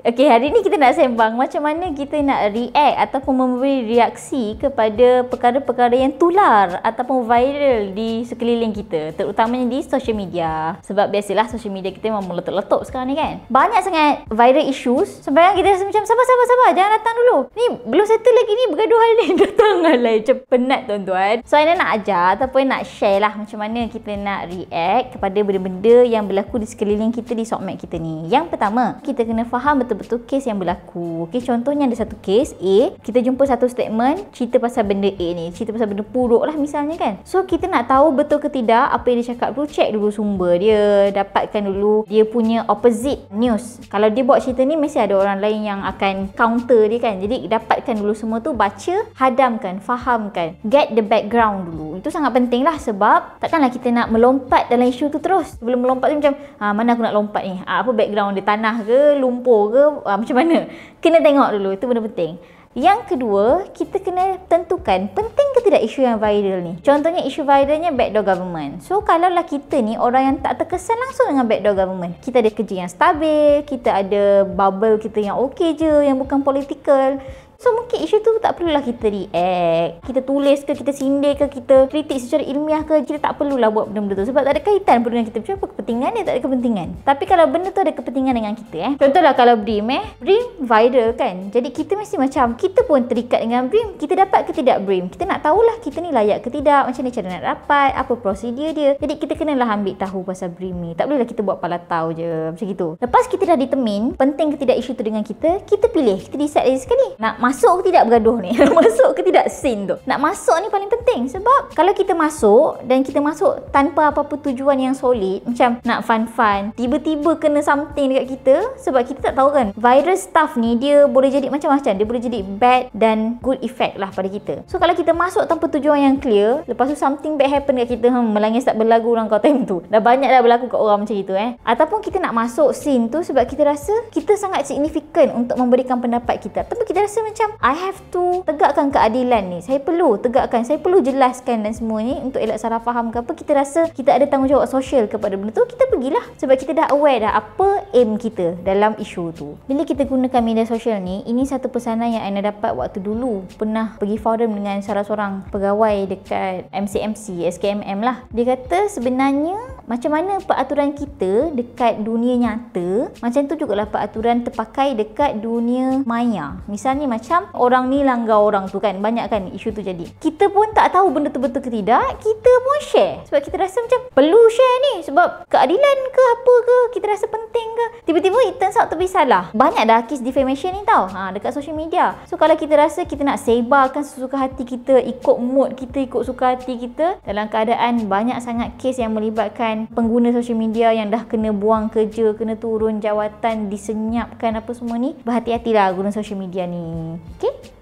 Okey, hari ni kita nak sembang macam mana kita nak react ataupun memberi reaksi kepada perkara-perkara yang tular ataupun viral di sekeliling kita, terutamanya di social media. Sebab biasalah social media kita memang meletup-letup sekarang ni kan. Banyak sangat viral issues. Sebenarnya kita rasa macam sabar, jangan datang dulu. Ni belum settle lagi ni, bergaduh hal ni. Datanglah macam penat tuan-tuan. So Aina nak ajar ataupun nak share lah macam mana kita nak react kepada benda-benda yang berlaku di sekeliling kita, di sokmed kita ni. Yang pertama, kita kena faham betul-betul kes yang berlaku. Okay, contohnya ada satu kes A, kita jumpa satu statement cerita pasal benda A ni, cerita pasal benda buruk lah misalnya kan. So kita nak tahu betul ke tidak apa yang dia cakap, perlu check dulu sumber dia, dapatkan dulu dia punya opposite news. Kalau dia buat cerita ni, mesti ada orang lain yang akan counter dia kan. Jadi dapatkan dulu semua tu, baca, hadamkan, fahamkan, get the background dulu. Itu sangat penting lah, sebab takkanlah kita nak melompat dalam isu tu terus. Sebelum melompat tu macam mana aku nak lompat ni, apa background dia, tanah ke, lumpur ke, macam mana. Kena tengok dulu, itu benda penting. Yang kedua, kita kena tentukan penting ke tidak isu yang viral ni. Contohnya isu viralnya backdoor government. So kalaulah kita ni orang yang tak terkesan langsung dengan backdoor government, kita ada kerja yang stabil, kita ada bubble kita yang okey je, yang bukan political. So mungkin isu tu tak perlulah kita react, kita tulis ke, kita sindir ke, kita kritik secara ilmiah ke. Kita tak perlulah buat benda-benda tu, sebab tak ada kaitan pun dengan kita. Macam apa kepentingan dia, tak ada kepentingan. Tapi kalau benda tu ada kepentingan dengan kita, contohlah kalau BRIM viral kan, jadi kita mesti macam, kita pun terikat dengan BRIM. Kita dapat ke tidak BRIM, kita nak tahulah kita ni layak ke tidak, macam ni cara nak dapat, apa prosedur dia. Jadi kita kenalah ambil tahu pasal BRIM ni. Tak bolehlah kita buat palatau je macam gitu. Lepas kita dah determine penting ke tidak isu tu dengan kita, kita pilih, kita decide dari sekali nak masuk ke tidak bergaduh ni, nak masuk ke tidak scene tu. Nak masuk ni paling penting, sebab kalau kita masuk dan kita masuk tanpa apa-apa tujuan yang solid, macam nak fun-fun, tiba-tiba kena something dekat kita, sebab kita tak tahu kan viral stuff ni dia boleh jadi macam-macam, dia boleh jadi bad dan good effect lah pada kita. So kalau kita masuk tanpa tujuan yang clear, lepas tu something bad happen dekat kita, melangis tak berlagu orang kau time tu. Dah banyak dah berlaku kat orang macam itu Ataupun kita nak masuk scene tu sebab kita rasa kita sangat signifikan untuk memberikan pendapat kita, ataupun kita rasa macam I have to tegakkan keadilan ni, saya perlu tegakkan, saya perlu jelaskan dan semua ni untuk elak salah faham ke apa. Kita rasa kita ada tanggungjawab sosial kepada benda tu, kita pergilah, sebab kita dah aware dah apa aim kita dalam isu tu. Bila kita gunakan media sosial ni, ini satu pesanan yang Aina dapat waktu dulu pernah pergi forum dengan salah seorang pegawai dekat MCMC, SKMM lah. Dia kata sebenarnya macam mana peraturan kita dekat dunia nyata, macam tu jugalah peraturan terpakai dekat dunia maya. Misalnya macam orang ni langgar orang tu kan, banyak kan isu tu jadi. Kita pun tak tahu benda tu betul ke tidak, kita pun share sebab kita rasa macam perlu share ni sebab keadilan ke apa ke, kita rasa penting ke. Tiba-tiba it turns out to be salah. Banyak dah kes defamation ni tau dekat social media. So kalau kita rasa kita nak sebarkan sesuka hati kita, ikut mood kita, ikut suka hati kita, dalam keadaan banyak sangat kes yang melibatkan pengguna social media yang dah kena buang kerja, kena turun jawatan, disenyapkan apa semua ni, berhati-hatilah guna social media ni. Okay?